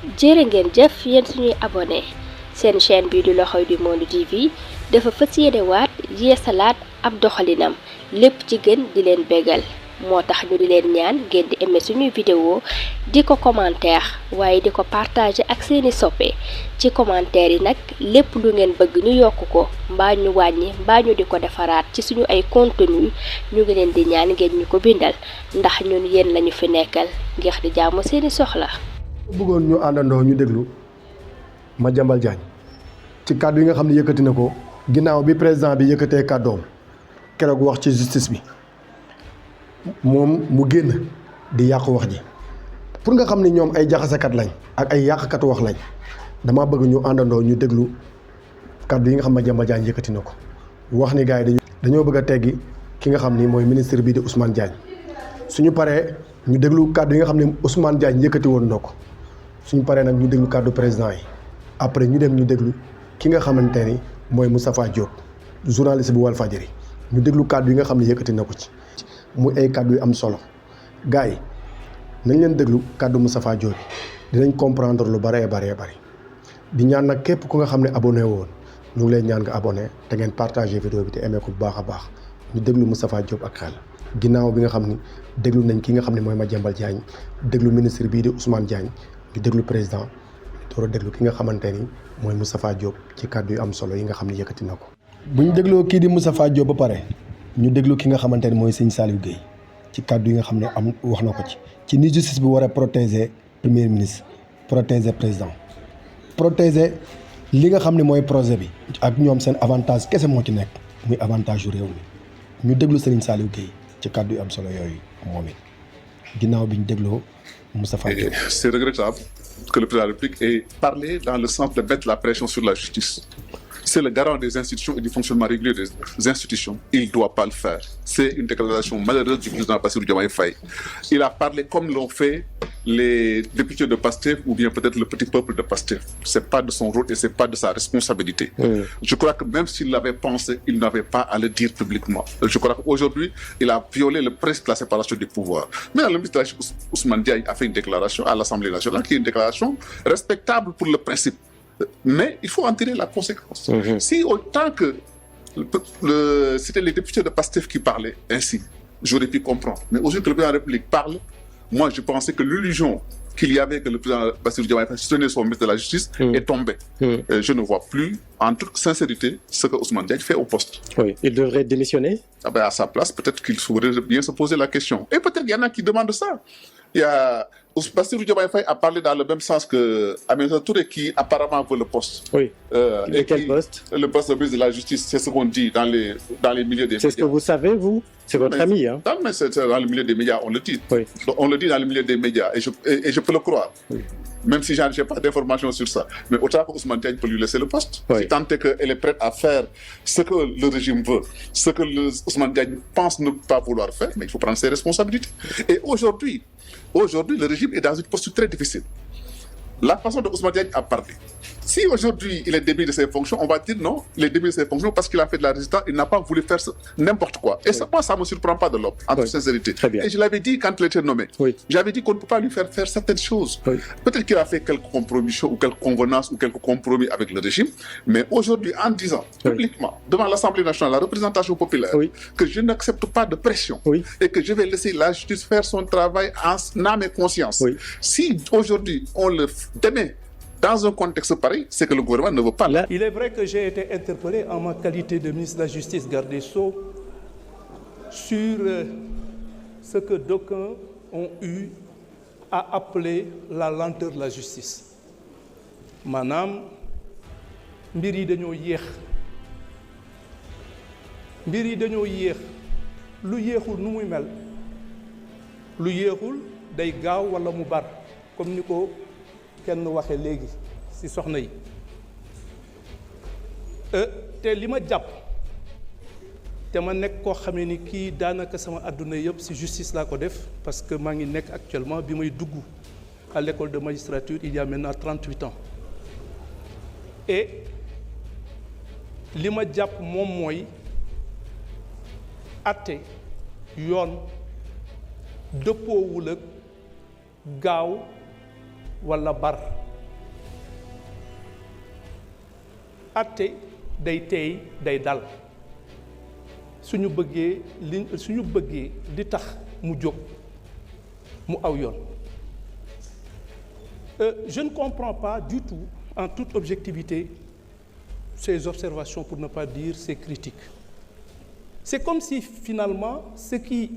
jërë ngeen jëf yéen suñuy abonné seen chaîne bii di L'Oreille du Monde TV dafa fas yéene waat yeesalaat ab doxalinam lépp ci gën di leen bégal moo tax ñu di leen ñaan ngeen di aimé suñuy vidéo di ko commentaire waaye di ko partager ak seeni soppe ci commentaire yi nag lépp lu ngeen bëgg ñu yokk ko mbaa ñu wàññi mbaa ñu di ko defaraat ci suñu ay contenu ñu ngi leen di ñaan ngeen ñu ko bindal ndax ñun yéen lañu fi nekkal ngir di jaamu seeni soxla. bëggoon ñu àndandoo ñu déglu Madiambal Diagne ci kàddu yi nga xam ne yëkkati na ko ginnaaw bi président bi yëkkatee kàddoom keroog wax ci justice bi moom mu génn di yàq wax ji pour nga xam ne ñoom ay jaxasekat lañ ak ay yàqkatu wax lañ dama bëgg ñu àndandoo ñu déglu kàddu yi nga xam ne Madiambal Diagne yëkkati na ko wax ni gars yi dañoo bëgg a teggi ki nga xam ni mooy ministre bii di Ousmane Diagne suñu paree ñu déglu kàddu yi nga xam ne Ousmane Diagne yëkkati woon na ko suñu paree nag ñu déglu kàddu président yi après ñu dem ñu déglu ki nga xamante ni mooy Moustapha Diop journaliste bu Walfadjri ñu déglu kàddu yi nga xam ne yëkkati na ko ci muy ay kàddu yu am solo gars yi nañ leen déglu kàddu Moustapha Diop bi dinañ comprendre lu bëree bëree bëri di ñaan nag képp ku nga xam ne abonné woon ñu ngi leen ñaan nga abonné te ngeen partagé vidéo bi te aimé ko bu baax a baax ñu déglu Moustapha Diop ak xel ginnaaw bi nga xam ni déglu nañ ki nga xam ne mooy Madiambal Diagne déglu ministre bii di Ousmane Diagne ñu déglu président door a déglu ki nga xamante ni mooy Moustapha Diop ci kàddu yu am solo yi nga xam ne yëkkati na ko. bu ñu dégloo kii di Moustapha Diop ba pare ñu déglu ki nga xamante ni mooy sëñ Saliou Guèye ci kàddu yi nga xam ne am wax na ko ci ni justice bi war a protéger premier ministre protéger président protéger li nga xam ne mooy projet bi ak ñoom seen avantage kese moo ci nekk muy avantage yu réew mi ñu déglu Serigne Saliou Guèye ci kàddu yu am solo yooyu moom it ginnaaw bi ñu dégloo Moustapha Diop. C'est regrettable que le président de la République ait parlé dans le sens de mettre la pression sur la justice. C'est le garant des institutions et du fonctionnement régulier des institutions. Il ne doit pas le faire. C'est une déclaration malheureuse du président Bassirou Diomaye Faye. Il a parlé comme l'ont fait les députés de Pastef ou bien peut-être le petit peuple de Pastef. C'est pas de son rôle et c'est pas de sa responsabilité. Je crois que même s'il l'avait pensé, il n'avait pas à le dire publiquement. Je crois qu'aujourd'hui, il a violé le principe de la séparation des pouvoirs. Mais le ministre Ousmane Diagne a fait une déclaration à l'Assemblée nationale qui est une déclaration respectable pour le principe. Mais il faut en tirer la conséquence. Si autant que c'était les députés de Pastef qui parlaient ainsi, j'aurais pu comprendre. Mais aujourd'hui que le président de la République parle, moi je pensais que l'illusion qu'il y avait que le président Bassirou Diomaye Faye soutenait son ministre de la Justice est tombée. Je ne vois plus, en toute sincérité, ce que Ousmane Diagne fait au poste. Oui, il devrait démissionner. À sa place, peut-être qu'il faudrait bien se poser la question. Et peut-être qu'il y en a qui demandent ça. Il y a Bassirou Diomaye Faye a parlé dans le même sens que Aminata Touré qui apparemment veut le poste. Oui. Et quel poste? Le poste de ministre de la Justice, c'est ce qu'on dit dans les milieux des médias. C'est ce que vous savez, vous? C'est votre ami, hein? Non, mais c'est dans le milieu des médias, on le dit. Oui. On le dit dans le milieu des médias et je peux le croire. Oui. Même si je n'ai pas d'informations sur ça. Mais autant que Ousmane Diagne peut lui laisser le poste. Oui. Si tant est qu'elle est prête à faire ce que le régime veut, ce que Ousmane Diagne pense ne pas vouloir faire, mais il faut prendre ses responsabilités. Et aujourd'hui, le régime est dans une posture très difficile. La façon dont Ousmane Diagne a parlé. Si aujourd'hui il est démis de ses fonctions, on va dire non, il est démis de ses fonctions parce qu'il a fait de la résistance, il n'a pas voulu faire n'importe quoi. Et ça, moi, ça ne me surprend pas de l'homme, en toute sincérité. Très bien. Et je l'avais dit quand il était nommé. J'avais dit qu'on ne peut pas lui faire certaines choses. Peut-être qu'il a fait quelques compromissions ou quelques convenances ou quelques compromis avec le régime, mais aujourd'hui, en disant publiquement, devant l'Assemblée nationale, la représentation populaire, que je n'accepte pas de pression et que je vais laisser la justice faire son travail en âme et conscience. Si aujourd'hui on le démet dans un contexte pareil, c'est que le gouvernement ne veut pas. Il est vrai que j'ai été interpellé en ma qualité de ministre de la Justice, garde des Sceaux, sur ce que d'aucuns ont eu à appeler la lenteur de la justice. Maanaam mbir yi dañoo yéex lu yéexul nu muy mel lu yéexul day gaaw walla mu bar comme ni ko kenn waxe léegi ci soxna yi te li ma jàpp te ma nekk koo xamee ni kii daanaka sama àdduna yëpp ci justice laa ko def parce que maa ngi nekk actuellement bi may dugg à l'école de magistrature il y a maintenant 38 ans et li ma jàpp moom mooy atte yoon dëppoowul ak gaaw walla bar àtte day teey day dal suñu bëggee li tax mu jóg mu aw yoon. Je ne comprends pas du tout, en toute objectivité, ces observations, pour ne pas dire ces critiques. C'est comme si finalement ce qui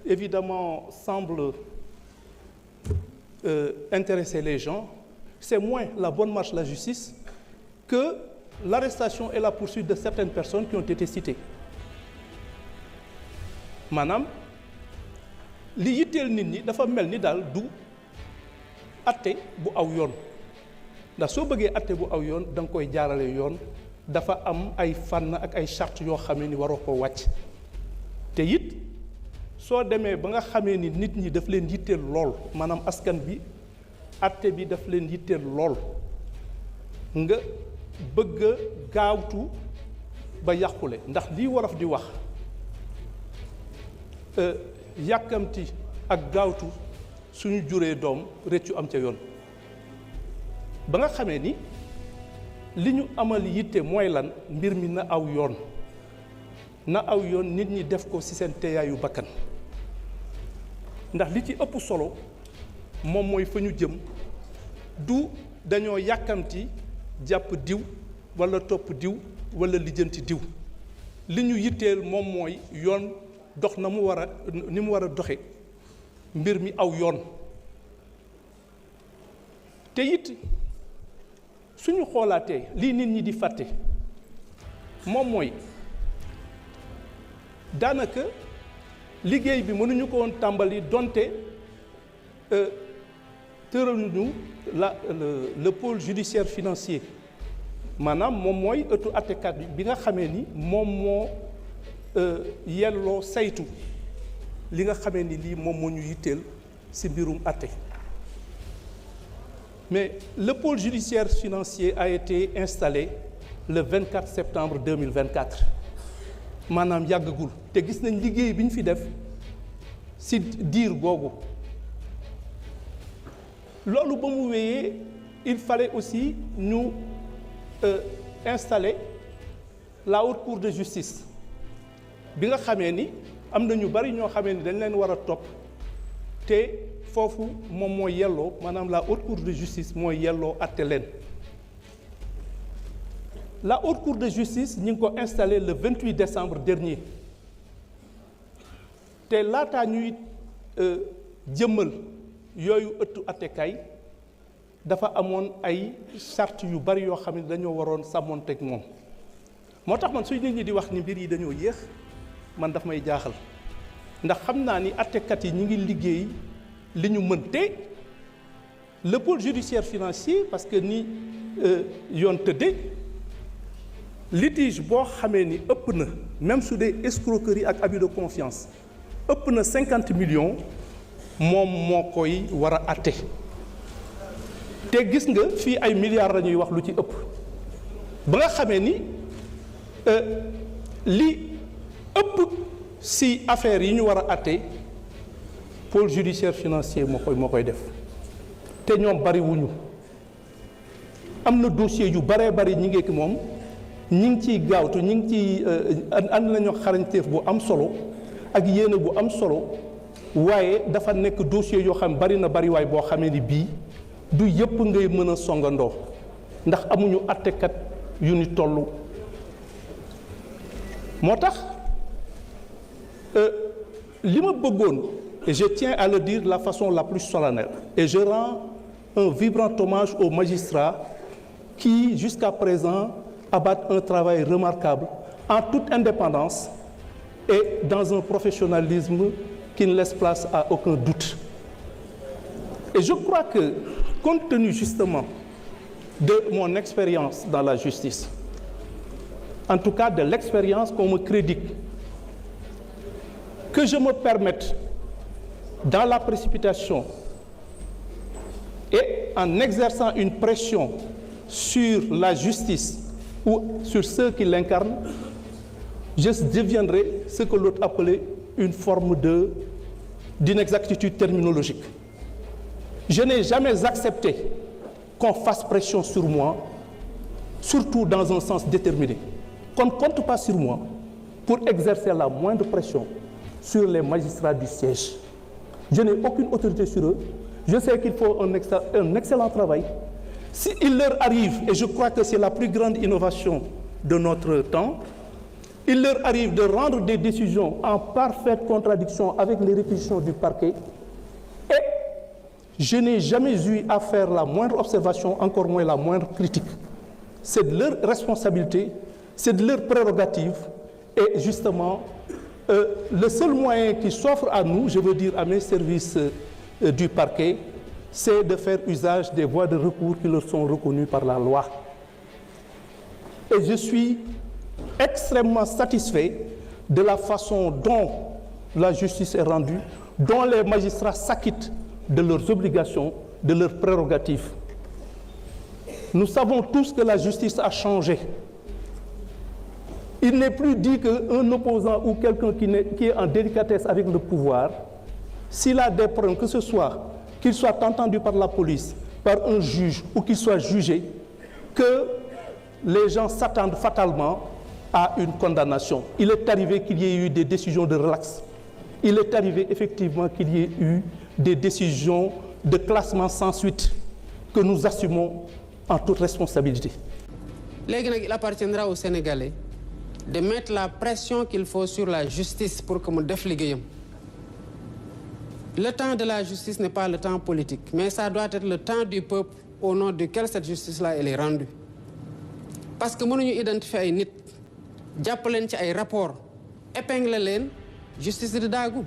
évidemment semble intéresser les gens, c'est moins la bonne marche de la justice que l'arrestation et la poursuite de certaines personnes qui ont été citées. Maanaam li yitteel nit ñi dafa mel ni daal du atte bu aw yoon ndax soo bëggee atte bu aw yoon da nga koy jaarale yoon dafa am ay fànn ak ay charte yoo xamee ni waroo ko wàcc te it soo demee ba nga xamee ni nit ñi daf leen yitteel lool maanaam askan bi atte bi daf leen yitteel lool nga bëgg a gaawtu ba yàqule ndax lii wolof di wax yàkkamti ak gaawtu suñu juree doom rëccu am ca yoon ba nga xamee ni li ñu amal yitte mooy lan mbir mi na aw yoon nit ñi def ko ci seen teeyaayu bakkan ndax li ci ëpp solo moom mooy fa ñu jëm du dañoo yàkkamti jàpp diw walla topp diw walla lijjanti diw li ñu yitteel moom mooy yoon dox na mu war a ni mu war a doxe mbir mi aw yoon te it suñu xoolaatee lii nit ñi di fàtte moom mooy daanaka liggéey bi mënuñu ko woon tàmbali donte tëraluñu le pôle judiciaire financier maanaam moom mooy ëttu àttekat bi nga xamee ni moom moo yelloo saytu li nga xamee ni lii moom moo ñu yitteel ci mbirum àtte mais le pôle judiciaire financier a été installé le 24 septembre 2024 maanaam yàggagul te gis nañ liggéey bi ñu fi def ci diir googu loolu ba mu wéyee il fallait aussi ñu installer la haute cour de justice bi nga xamee ni am na ñu bari ñoo xamee ni dañ leen war a topp te foofu moom mooy yelloo maanaam la haute cour de justice mooy yelloo àtte leen la haute cour de justice ñu ngi ko installé le 28 décembre dernier te laataa ñuy jëmmal yooyu ëttu àttekaay dafa amoon ay charte yu bari yoo xam ne dañoo waroon sàmmoonteeg moom moo tax man suy nit ñi di wax ni mbir yi dañoo yéex man daf may jaaxal ndax xam naa ni àttekat yi ñi ngi liggéey li ñu mën te le pôle judiciaire financier parce que ni yoon tëdde litige boo xamee ni ëpp na même su dee escroquerie ak abus de confiance ëpp na 50 millions moom moo koy war a àtte te gis nga fii ay milliards la ñuy wax lu ci ëpp ba nga xamee ni li ëpp si affaires yi ñu war a àtte pôle judiciaire financier moo koy def te ñoom bari wuñu am na dossier yu baree bari ñi ngeeki moom ñi ngi ciy gaawtu ñi ngi ciy ànd nañu xarañteef bu am solo ak yéene bu am solo waaye dafa nekk dossier yoo xam bari na bari waay boo xamee ni bii du yëpp ngay mën a songandoo ndax amuñu àttekat yu ni toll moo tax li ma bëggoon et je tiens à le dire de la façon la plus solennelle et je rends un vibrant hommage aux magistrats qui jusqu'à présent abattent un travail remarquable en toute indépendance et dans un professionnalisme qui ne laisse place à aucun doute. Et je crois que, compte tenu justement de mon expérience dans la justice, en tout cas de l'expérience qu'on me crédite, que je me permette, dans la précipitation et en exerçant une pression sur la justice ou sur ceux qui l'incarnent, je deviendrai ce que l'autre appelait une forme d'inexactitude terminologique. Je n'ai jamais accepté qu'on fasse pression sur moi surtout dans un sens déterminé. Qu'on ne compte pas sur moi pour exercer la moindre pression sur les magistrats du siège. Je n'ai aucune autorité sur eux. Je sais qu'il faut un excellent travail. S'il leur arrive, et je crois que c'est la plus grande innovation de notre temps, il leur arrive de rendre des décisions en parfaite contradiction avec les réquisitions du parquet, et je n'ai jamais eu à faire la moindre observation, encore moins la moindre critique. C'est de leur responsabilité, c'est de leur prérogative, et justement, le seul moyen qui s'offre à nous, je veux dire à mes services du parquet, c'est de faire usage des voies de recours qui leur sont reconnues par la loi. Et je suis extrêmement satisfait de la façon dont la justice est rendue, dont les magistrats s'acquittent de leurs obligations, de leurs prérogatives. Nous savons tous que la justice a changé. Il n'est plus dit qu'un opposant ou quelqu'un qui est en délicatesse avec le pouvoir, s'il a des problèmes, que ce soit qu'il soit entendu par la police, par un juge ou qu'il soit jugé, que les gens s'attendent fatalement à une condamnation. Il est arrivé qu'il y ait eu des décisions de relax. Il est arrivé effectivement qu'il y ait eu des décisions de classement sans suite que nous assumons en toute responsabilité. Léegi nag il appartiendra aux Sénégalais de mettre la pression qu'il faut sur la justice pour que mu def liggéeyam. Le temps de la justice n'est pas le temps politique, mais ça doit être le temps du peuple au nom duquel cette justice-là elle est rendue. Parce que mënuñu identifier ay nit jàpp leen ci ay rapports épingler leen justice di daagu.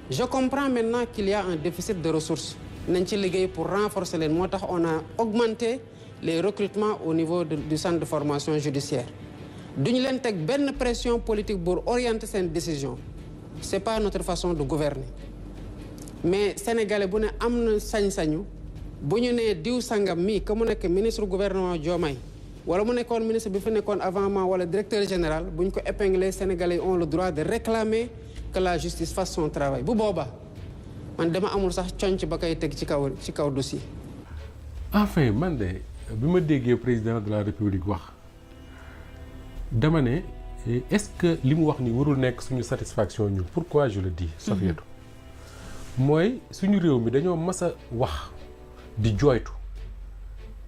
Je comprends maintenant qu'il y a un déficit de ressources nañ ci liggéey pour renforcer leen moo tax on a augmenté les recrutements au niveau du centre de formation judiciaire. duñu leen teg benn pression politique pour orienter seen décision c'est pas notre façon de gouverner. Mais sénégalais bu ne am na sañ-sañu bu ñu nee diw sangam mii que mu nekk ministre gouvernement Diomaye wala mu nekkoon ministre bi fi nekkoon avant moi wala directeur général bu ñu ko épinglé sénégalais ont le droit de réclamer que la justice fasse son travail bu boobaa man dama amul sax conc ba koy teg ci kaw dossier. Enfin man de bi ma déggee président de la république wax dama ne est-ce que li mu wax ni warul nekk suñu satisfaction ñun pourquoi je le dis Safiatou mooy suñu réew mi dañoo mas a wax di jooytu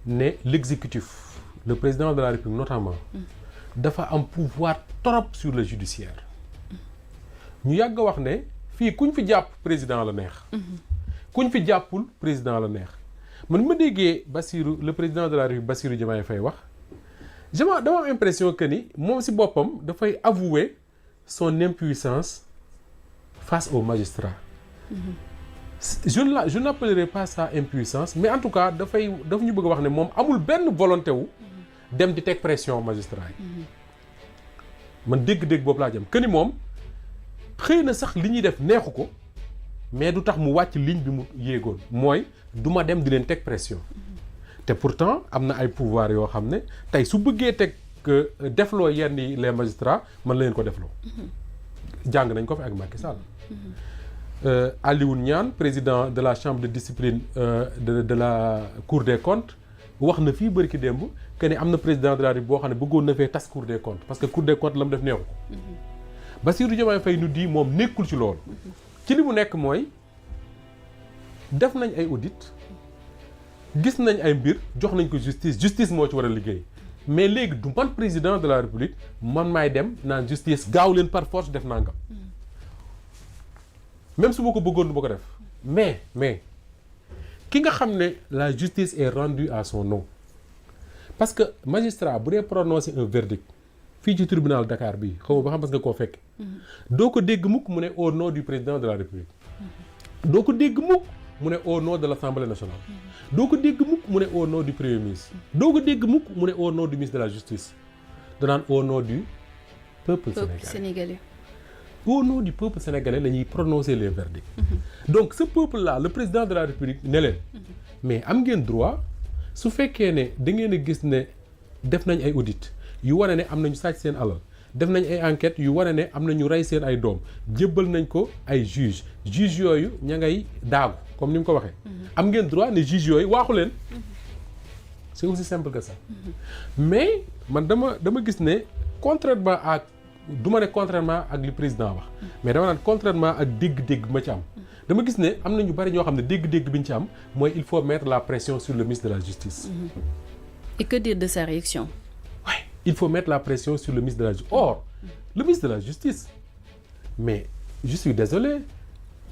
ne l'exécutif le président de la République notamment dafa am pouvoir trop sur le judiciaire ñu yàgg a wax ne fii kuñ fi jàpp président la neex kuñ fi jàppul président la neex man ma déggee Bassirou le président de la République Bassirou Diomaye Faye wax dama am impression que ni moom si boppam dafay avouer son impuissance face aux magistrats. Je n'appellerai pas ça impuissance mais en tout cas dafa ñu bëgg a wax ne moom amul benn volonté wu dem di teg pression magistrat yi man dégg-dégg boobu laa jëm que ni moom xëy na sax li ñuy def neexu ko mais du tax mu wàcc ligne bi mu yéegoon mooy du ma dem di leen teg pression te pourtant am na ay pouvoir yoo xam ne tey su bëggee teg defloo yenn yi les magistrats mën la leen ko defloo jàng nañ ko fi ak Macky Sall. Alioune Niane président de la chambre de discipline de la cour des comptes wax na fii bërki démb que ne am na président de la République boo xam ne bëggoon na fee tas cour des comptes parce que cour des comptes la mu def neexu ko. Bassirou Diomaye Faye nu di moom nekkul ci loolu. ci li mu nekk mooy def nañ ay audit gis nañ ay mbir jox nañ ko justice moo ci war a liggéey mais léegi du man président de la République man maay dem naan justice gaaw leen par force def nangam. même su ma ko bëggoon du ma ko def mais ki nga xam ne la justice est rendue à son nom parce que magistrat bu dee prononcer un verdict fii ci tribunal Dakar bii xaw ma ba xam parce que koo fekk doo ko dégg mukk mu ne au nom du président de la République doo ko dégg mukk mu ne au nom de l'Assemblée nationale doo ko dégg mukk mu ne au nom du Premier ministre doo ko dégg mukk mu ne au nom du ministre de la Justice danaan au nom du peuple sénégalais. Au nom du peuple sénégalais la ñuy prononcer les verdicts. Donc ce peuple là le président de la République ne leen mais am ngeen droit su fekkee ne da ngeen a gis ne def nañ ay audit yu wane ne am nañu sàcc seen alal def nañ ay enquêtes yu wane ne am nañu rey seen ay doom jébbal nañ ko ay juge yooyu ña ngay daagu comme ni mu ko waxee. am ngeen droit ne juge yooyu waaxu leen c'est aussi simple que ça. Mais man dama gis ne contrairement ak du ma ne contrairement ak li président wax mais dama naan contrairement ak dégg-dégg ma ci am dama gis ne am na ñu bari ñoo xam ne dégg-dégg bi ñu ci am mooy il faut mettre la pression sur le ministre de la justice. Et que dire de sa réaction? Oui, il faut mettre la pression sur le ministre de la justice. Or, le ministre de la justice, mais je suis désolé,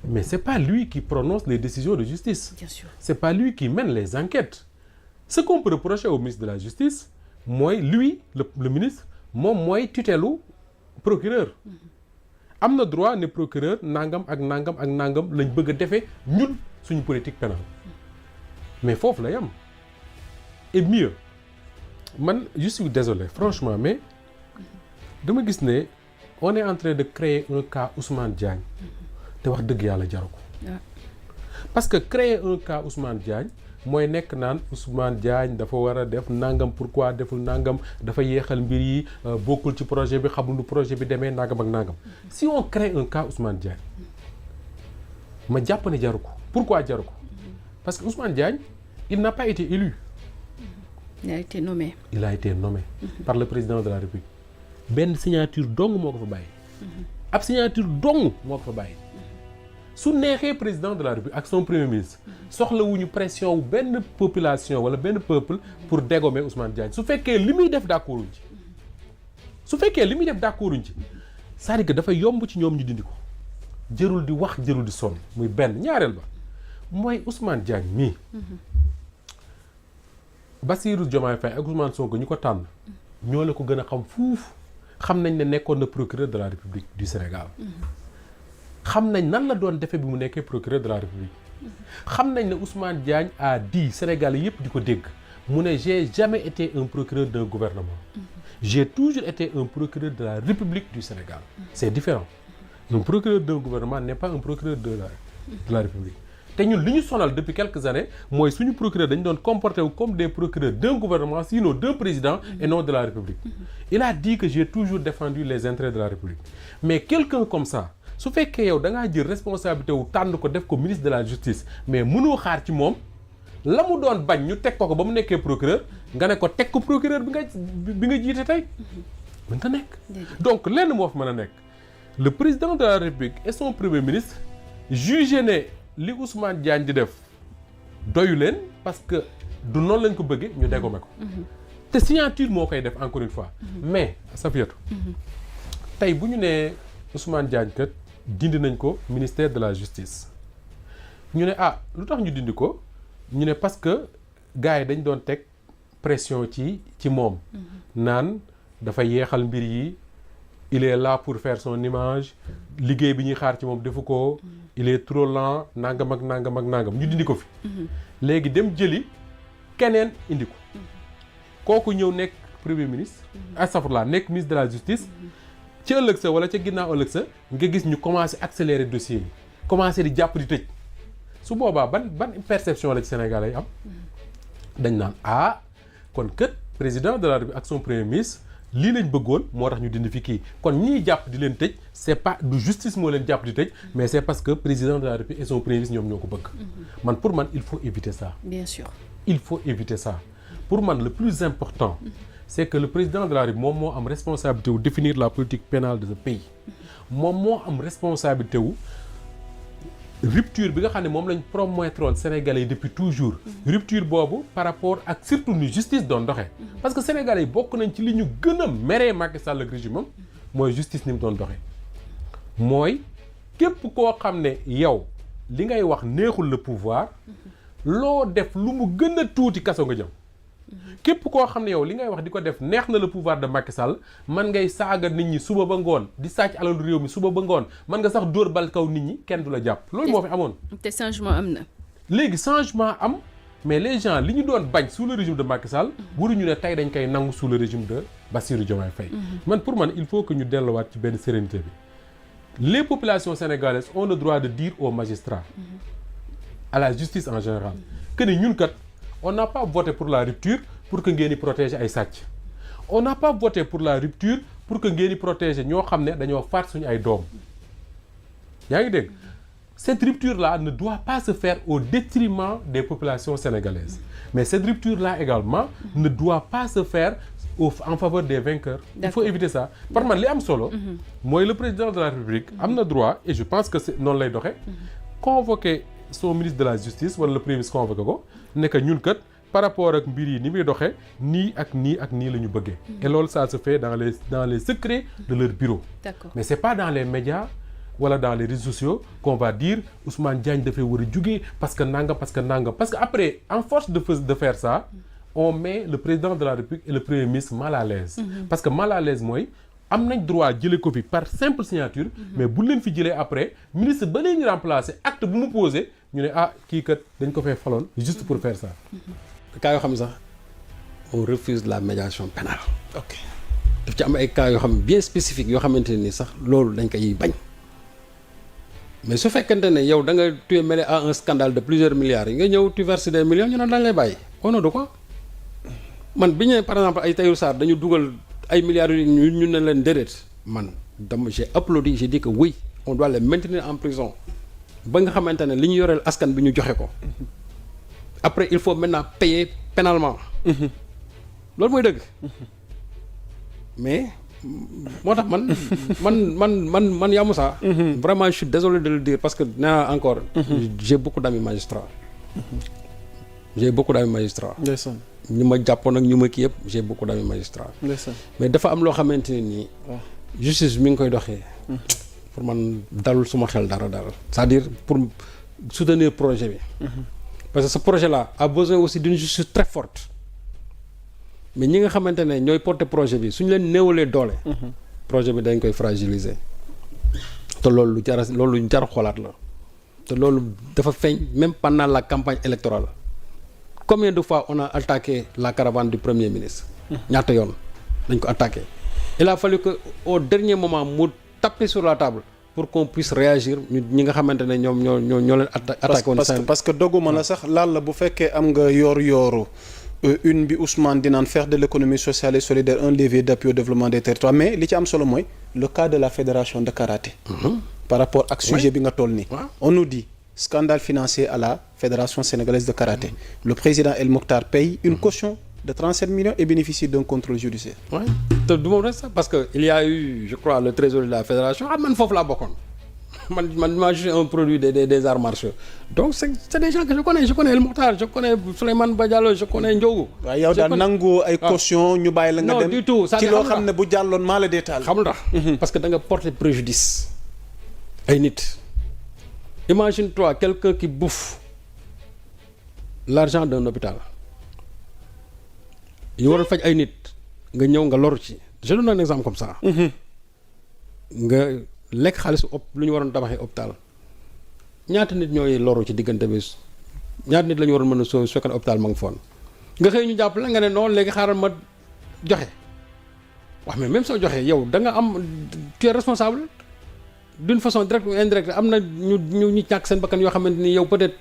mais c'est pas lui qui prononce les décisions de justice. Bien sûr. C'est pas lui qui mène les enquêtes. Ce qu'on peut reprocher au ministre de la justice, mooy lui le ministre moom mooy tutelu procureur. am na droit ne procureur nangam ak nangam ak nangam lañ bëgg a defee ñun suñu politique pénale mais foofu la yam et mieux man je suis désolé franchement mais dama gis ne on est en train de créer un cas Ousmane Diagne te wax dëgg yàlla jaru ko parce que créer un cas Ousmane Diagne mooy nekk naan Ousmane Diagne dafa war a def nangam pourquoi deful nangam dafa yéexal mbir yi bokkul ci projet bi xamul nu projet bi demee nangam ak nangam si on crée un cas Ousmane Diagne ma jàpp ne jaru ko pourquoi jaru ko parce que Ousmane Diagne il n'a pas été élu. Il a été nommé. Il a été nommé par le président de la République. benn signature dong moo ko fa bàyyi. ab signature dong moo ko fa bàyyi. su neexee président de la République ak son premier ministre soxlawuñu pression wu benn population wala benn peuple pour dégommer Ousmane Diagne su fekkee li muy def d'accorduñ ci su fekkee li muy def d'accorduñ ci c'est-à-dire que dafa yomb ci ñoom ñu dindi ko jërul di wax jërul di sonn muy benn ñaareel ba mooy Ousmane Diagne mii Bassirou Diomaye Faye ak Ousmane Sonko ñu ko tànn ñoo la ko gën a xam fuuf xam nañ ne nekkoon na procureur de la République du Sénégal xam nañ nan la doon defee bi mu nekkee procureur de la République xam nañ ne Ousmane Diagne a dit Sénégalais yëpp di ko dégg mu ne j'ai jamais été un procureur d'un gouvernement j'ai toujours été un procureur de la République du Sénégal c'est différent un procureur d'un gouvernement n'est pas un procureur de la République te ñun li ñu sonal depuis quelques années mooy suñu procureur dañu doon comporté wu comme des procureurs d'un gouvernement sinon d'un président et non de la République il a dit que j'ai toujours défendu les intérêts de la République mais quelqu'un comme ça su fekkee yow da ngaa jël responsabilité wu tànn ko def ko ministre de la justice mais mënoo xaar ci moom la mu doon bañ ñu teg ko ba mu nekkee procureur nga ne ko teg ko procureur bi nga jiite tey mën ta nekk donc lenn moo fi mën a nekk le président de la République et son premier ministre jugé ne li Ousmane Diagne di def doyu leen parce que du noonu lañ ko bëggee ñu dégommé ko te signature moo koy def encore une fois mais Safiatou tey bu ñu nee Ousmane Diagne kat dindi nañ ko ministère de la justice ñu ne lu tax ñu dindi ko ñu ne parce que gars yi dañ doon teg pression ci moom naan dafa yeexal mbir yi il est là pour faire son image liggéey bi ñuy xaar ci moom defu ko il est trop lent nangam ak nangam ak nangam ñu dindi ko fi léegi dem jëli keneen indi ko kooku ñëw nekk premier ministre astafurlah nekk ministre de la justice ci ëllëg sa wala ca ginnaaw ëllëg sa nga gis ñu commencé accélérer dossier yi commencé di jàpp di tëj su boobaa ban perception la ci Sénégal ay am dañ naan kon kët président de la République ak son premier ministre lii lañ bëggoon moo tax ñu dindi fi kii kon ñiy jàpp di leen tëj c'est pas du justice moo leen jàpp di tëj mais c'est parce que président de la République et son premier ministre ñoom ñoo ko bëgg man pour man il faut éviter ça bien sûr il faut éviter ça pour man le plus important c'est que le président de la République moom moo am responsabilité wu définir la politique pénale de ce pays moom moo am responsabilité wu rupture bi nga xam ne moom lañ promettroon Sénégalais yi depuis toujours rupture boobu par rapport ak surtout ni justice doon doxee parce que Sénégalais yi bokk nañ ci li ñu gën a meree Macky Sall ak régime am mooy justice ni mu doon doxee mooy képp koo xam ne yow li ngay wax neexul le pouvoir loo def lu mu gën a tuuti kaso nga jëm képp koo xam ne yow li ngay wax di ko def neex na le pouvoir de Macky Sall man ngay saaga nit ñi suba ba ngoon di sàcc alalu réew mi suba ba ngoon man nga sax dóor bal kaw nit ñi kenn du la jàpp loolu moo fi amoon te changement am na léegi changement am mais les gens li ñu doon bañ sous le régime de Macky Sall waruñu ne tey dañ koy nangu sous le régime de Bassirou Diomaye Faye man pour man il faut que ñu delluwaat ci benn sérénité bi les populations sénégalaises ont le droit de dire aux magistrats à la justice en général que ni ñun kat on n'a pas voté pour la rupture pour que ngeen di protéger ay sàcc on n'a pas voté pour la rupture pour que ngeen di protéger ñoo xam ne dañoo faat suñu ay doom yaa ngi dégg cette rupture-là ne doit pas se faire au détriment des populations sénégalaises. Mais cette rupture-là également ne doit pas se faire en faveur des vainqueurs. Il faut éviter ça. Par man li am solo mooy le président de la République am na droit et je pense que c'est noonu lay doxee convoquer son ministre de la justice wala le premier ministre convoqué ko ne que ñun kat par rapport ak mbir yi ni muy doxee nii ak nii la ñu bëggee. Et loolu ça se fait dans les secrets de leur bureau. D'accord. Mais c'est pas dans les médias wala dans les réseaux sociaux qu'on va dire Ousmane Diagne dafay war a jugee parce que nangam parce que après en force de faire ça on met le président de la République et le premier ministre mal à l'aise. Parce que mal à l'aise mooy am nañ droit jëlee ko fi par simple signature. Mais bu leen fi jëlee après ministre ba leen ñu remplacer acte bu mu posé ñu ne kii kat dañ ko fay faloon juste pour faire ça. cas yoo xam ne sax on refuse la médiation pénale. ok daf ci am ay cas yoo xam bien spécifiques yoo xamante ni sax loolu dañ koy bañ. Mais su fekkente ne yow da nga tu es mêlé à un scandale de plusieurs milliards yi nga ñëw tu verses des millions ñu ne dañ lay bàyyi au nom de quoi man bi ñu par exemple ay Tahirou Sarr dañu dugal ay milliards yu ñu ne leen déedéet man j'ai applaudi j'ai dit que oui on doit les maintenir en prison ba nga xamante ne li ñu yoreel askan bi ñu joxe ko après il faut maintenant payer pénalement loolu mooy dëgg mais moo tax man Yaa Moussa vraiment je suis désolé de le dire parce que nee naa encore j'ai beaucoup d'amis magistrats ndeysaan ñu ma jàppoon ak ñu ma kii yëpp j'ai beaucoup d'amis magistrats ndeysaan mais dafa am loo xamante ne nii justice mi ngi koy doxee pour man dalul suma xel dara c'est-à-dire pour soutenir projet bi parce que ce projet là a besoin aussi d'une justice très forte mais ñi nga xamante ne ñooy porter projet bi suñu leen néewalee doole projet bi dañ koy fragiliser te loolu lu jar xoolaat la te loolu dafa feeñ même pendant la campagne électorale combien de fois on a attaqué la caravane du premier ministre ñaata yoon dañ ko attaqué il a fallu que au dernier moment mu taper sur la table pour qu'on puisse réagir ñi nga xamante ne ñoom ñoo leen attaqué woon parce que dogguma la sax laal la bu fekkee am nga yooru une bi Ousmane dinaan faire de l'économie sociale et solidaire un levier d'appui au développement des territoires mais li ci am solo mooy le cas de la fédération de karaté par rapport ak sujet bi nga toll nii on nous dit scandale financier à la fédération sénégalaise de karaté le président El Mokhtar paye une caution de 37 millions et bénéficie d'un contrôle judiciaire te du moom rek sax parce que il y a eu je crois le trésorier de la fédération man foofu laa bokkoon man je suis un produit des arts martiaux donc c'est des gens que je connais El Mokhtar je connais Souleymane Badialo je connais Ndiogou. waaw yow daal nangu ay caution ñu bàyyi la nga dem non du tout ci loo xam ne bu jàlloon maa la détaal xamul tax parce que da nga porter préjudice ay nit imagine-toi quelqu'un qui bouffe l'argent d'un hôpital yi waroon faj ay nit nga ñëw nga loru ci je donne un exemple comme ça nga lekk xaalisu lu ñu waroon tabaxee hôpital ñaata nit ñooy loru ci diggante bi ñaata nit la ñu waroon mën a su fekkee hôpital ma ngi foon nga xëy ñu jàpp la nga ne non léegi xaaral ma joxe wax mais même soo joxee yow da nga am tu es responsable d'une façon directe ou indirecte am na ñu ñàkk seen bakkan yoo xamante ni yow peut-être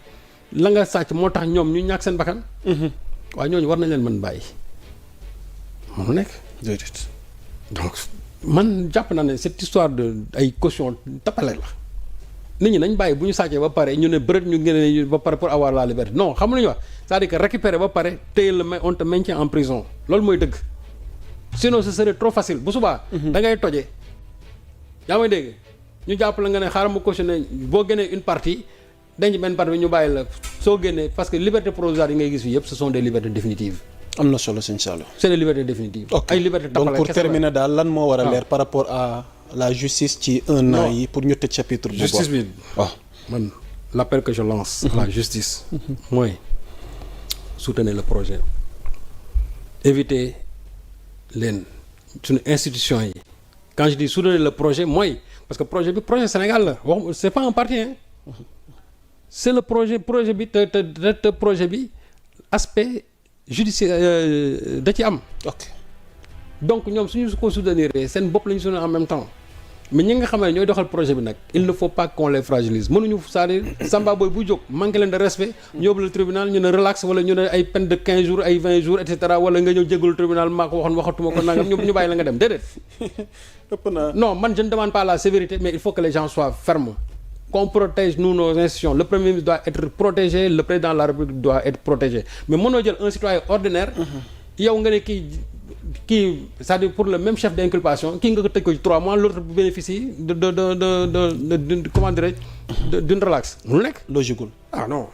la nga sàcc moo tax ñoom ñu ñàkk seen bakkan waaye ñooñu war nañ leen mën bàyyi mënu nekk donc man jàpp naa ne cette histoire de ay caution tappale la nit ñi nañ bàyyi bu ñu sàccee ba pare ñu ne bërët ñu génne ba pare pour avoir la liberté non xam nañu wax c'est-à-dire que récupérer ba pare téye la mais on te maintient en prison loolu mooy dëgg sinon ce serait trop facile bu subaa da ngay toje yaa may dégg ñu jàpp la nga ne xaaral ma cautionné boo génnee une partie denc benn partie bi ñu bàyyi la soo génnee parce que liberté provisoire yi ngay gis fii yëpp ce sont des libertés définitives am na solo sëñ Saalum c'est des libertés définitives ay liberté donc pour terminer daal lan moo war a leer par rapport à la justice ci un an yi pour ñu tëj chapitre bu justice bi man l'appel que je lance à la justice mooy soutenez le projet évitez leen suñu institution yi quand je dis soutenez le projet mooy parce que projet bi projet Sénégal la wax c'est pas un parti hein c'est le projet bi te projet bi aspect judiciaire da ci am donc ñoom suñu ko soutenir seen bopp la ñu soutenir en même temps mais ñi nga xam ne ñooy doxal projet bi nag il ne faut pas qu'on les fragilise mënuñu c'est-à-dire Samba Boy bu jóg manqué leen de respect ñu yóbbu le tribunal ñu ne relax wala ñu ne ay peine de 15 jours ay 20 jours et cetera wala nga ñëw jégalu tribunal maa ko waxoon waxatuma ko nangam ñu bàyyi la nga dem déedéet non man je ne demande pas la sévérité mais il faut que les gens soient fermes qu'on protège nous nos institutions le premier ministre doit être protégé le président de la République doit être protégé mais mënoo jël un citoyen ordinaire yow nga ne kii c'est-à-dire pour le même chef d'inculpation kii nga ko tëj ko ci 3 mois l'autre bénéficie de comment dirais-je d'une relax mënul nekk logique ah non